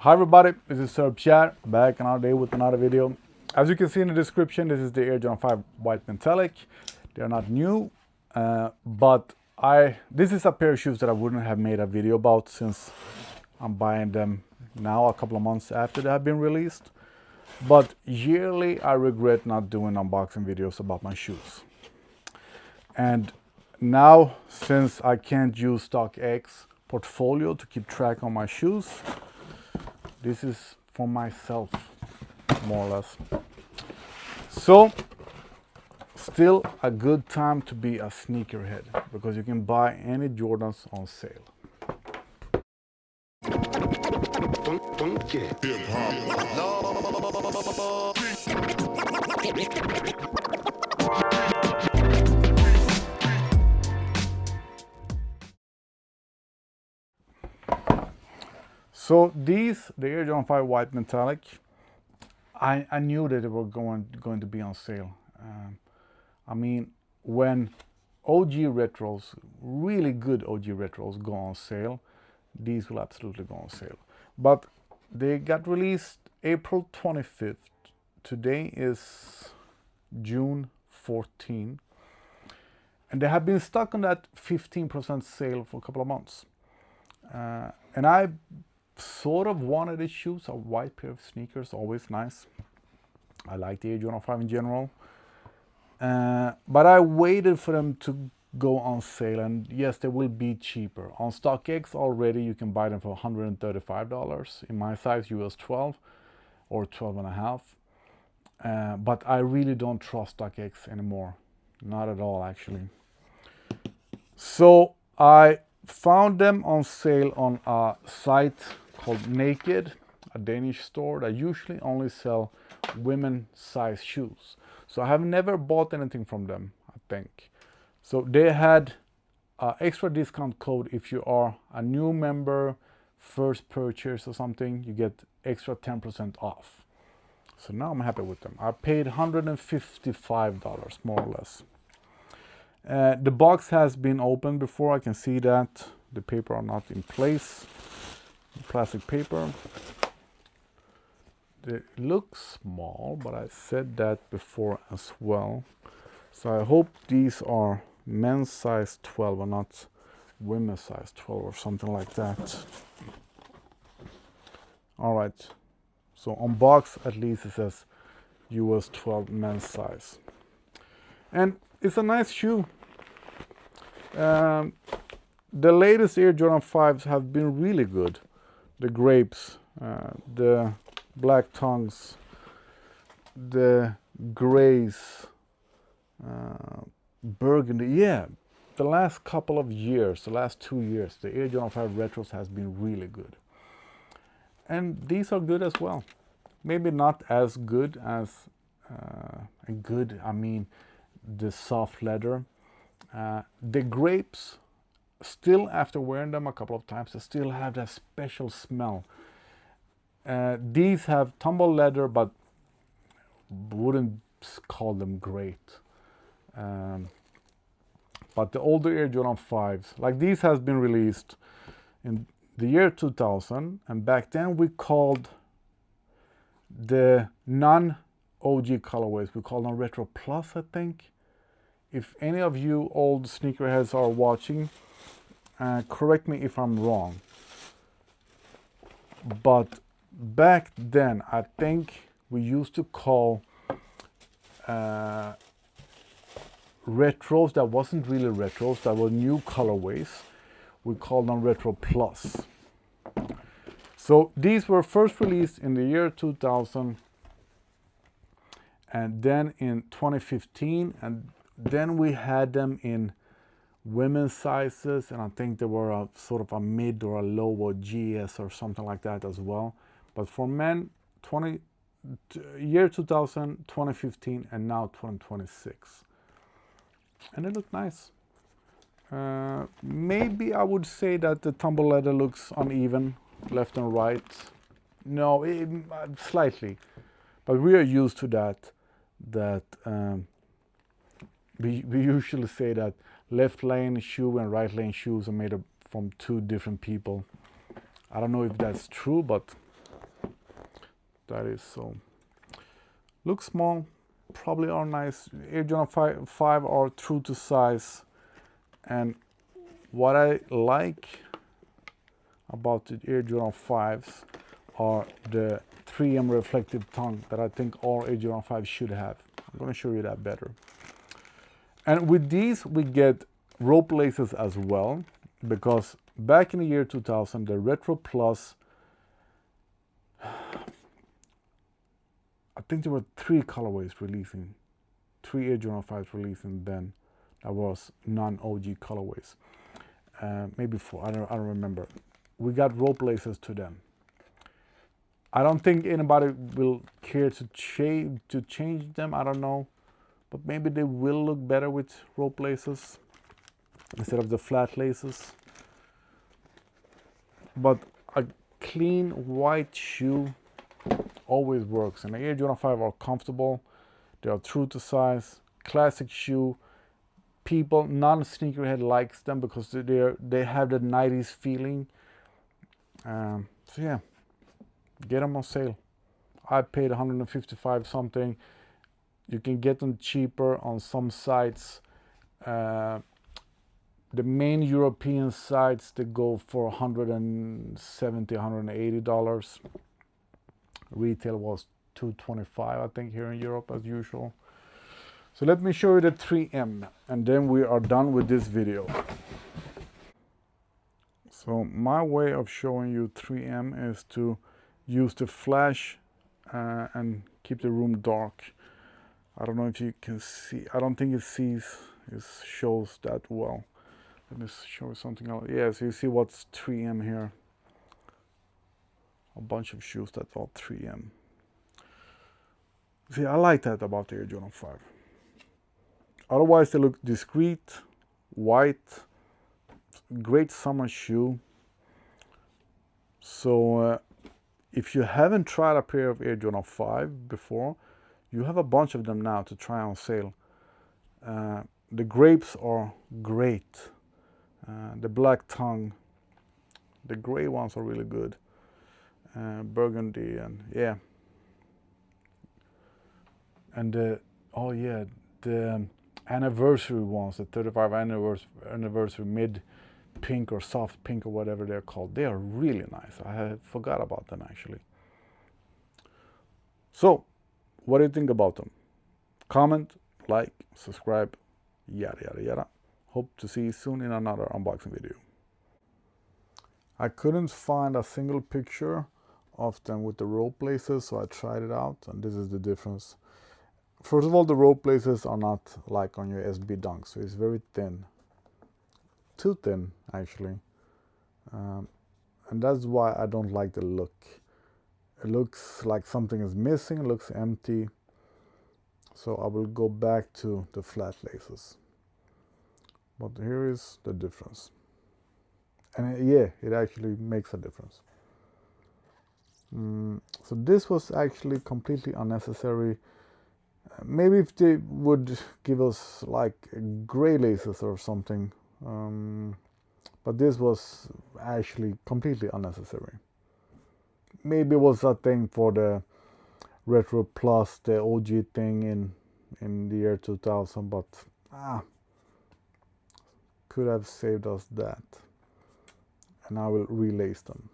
Hi everybody, this is Sir Pierre, back another day with another video. As you can see in the description, this is the Air Jordan 5 White Metallic. They're not new, but this is a pair of shoes that I wouldn't have made a video about since I'm buying them now a couple of months after they have been released. But yearly, I regret not doing unboxing videos about my shoes. And now, since I can't use StockX portfolio to keep track on my shoes, this is for myself, more or less. So, still a good time to be a sneakerhead because you can buy any Jordans on sale. So the Air Jordan 5 White Metallic, I knew that they were going to be on sale. I mean, when OG retros, really good OG retros go on sale, these will absolutely go on sale. But they got released April 25th. Today is June 14. And they have been stuck on that 15% sale for a couple of months. And I sort of wanted these shoes, a white pair of sneakers, always nice. I like the Air Jordan 5 in general. But I waited for them to go on sale, and yes, they will be cheaper. On StockX already, you can buy them for $135 in my size, US 12 or 12 and a half. But I really don't trust StockX anymore. Not at all, actually. So I found them on sale on a site called Naked, a Danish store that usually only sell women size shoes. So I have never bought anything from them, I think. So they had an extra discount code if you are a new member, first purchase or something, you get extra 10% off. So now I'm happy with them. I paid $155, more or less. The box has been opened before, I can see that. The paper are not in place. Plastic paper. They look small, but I said that before as well. So I hope these are men's size 12 and not women's size 12 or something like that. All right. So on box, at least it says US 12 men's size. And it's a nice shoe. The latest Air Jordan 5s have been really good. The grapes, the black tongues, the grays, burgundy. Yeah, the last couple of years, the last 2 years, the Air Jordan 5 retros has been really good. And these are good as well. Maybe not as good as, I mean the soft leather. The grapes, still after wearing them a couple of times, they still have that special smell. These have tumble leather, but wouldn't call them great. But the older Air Jordan 5s, like these has been released in the year 2000, and back then we called the non-OG colorways, we called them Retro Plus, I think. If any of you old sneakerheads are watching, correct me if I'm wrong. But back then, I think we used to call retros that wasn't really retros, that were new colorways. We called them Retro Plus. So these were first released in the year 2000, and then in 2015, and then we had them in women's sizes, and I think they were a sort of a mid or a low or GS or something like that as well. But for men, year 2000, 2015, and now 2026. And they look nice. Maybe I would say that the tumble leather looks uneven, left and right. No, slightly. But we are used to that. We usually say that left lane shoe and right lane shoes are made from two different people. I don't know if that's true, but that is. So looks small, probably are nice. Air Jordan 5 are true to size, and what I like about the Air Jordan 5s are the 3M reflective tongue that I think all Air Jordan 5 should have. I'm going to show you that better. And with these we get rope laces as well, because back in the year 2000 the Retro Plus, I think there were 3 colorways releasing, 3 Air Jordan 5s releasing then. That was non-OG colorways. Maybe 4, I don't remember. We got rope laces to them. I don't think anybody will care to change them, I don't know. But maybe they will look better with rope laces instead of the flat laces. But a clean white shoe always works. And the Air Jordan 5 are comfortable. They are true to size. Classic shoe. People, non-sneakerhead likes them because they have the 90s feeling. So yeah, get them on sale. I paid 155 something. You can get them cheaper on some sites. The main European sites, they go for $170, $180. Retail was $225, I think, here in Europe as usual. So let me show you the 3M, and then we are done with this video. So my way of showing you 3M is to use the flash and keep the room dark. I don't know if you can see. I don't think it shows that well. Let me show you something else. Yeah, so you see what's 3M here. A bunch of shoes that are 3M. See, I like that about the Air Jordan 5. Otherwise, they look discreet, white, great summer shoe. So if you haven't tried a pair of Air Jordan 5 before, you have a bunch of them now to try on sale. The grapes are great. The black tongue, the gray ones are really good. Burgundy, and yeah. And the anniversary ones, the 35 anniversary mid pink or soft pink or whatever they're called, they are really nice. I had forgot about them actually. So what do you think about them? Comment, like, subscribe, yada yada yada. Hope to see you soon in another unboxing video. I couldn't find a single picture of them with the rope laces, so I tried it out, and this is the difference. First of all, the rope laces are not like on your SB Dunk, so it's very thin. Too thin, actually. And that's why I don't like the look. It looks like something is missing, it looks empty. So I will go back to the flat laces. But here is the difference. And it actually makes a difference. So this was actually completely unnecessary. Maybe if they would give us like gray laces or something. But this was actually completely unnecessary. Maybe it was a thing for the Retro Plus, the OG thing in the year 2000, but could have saved us that. And I will relace them.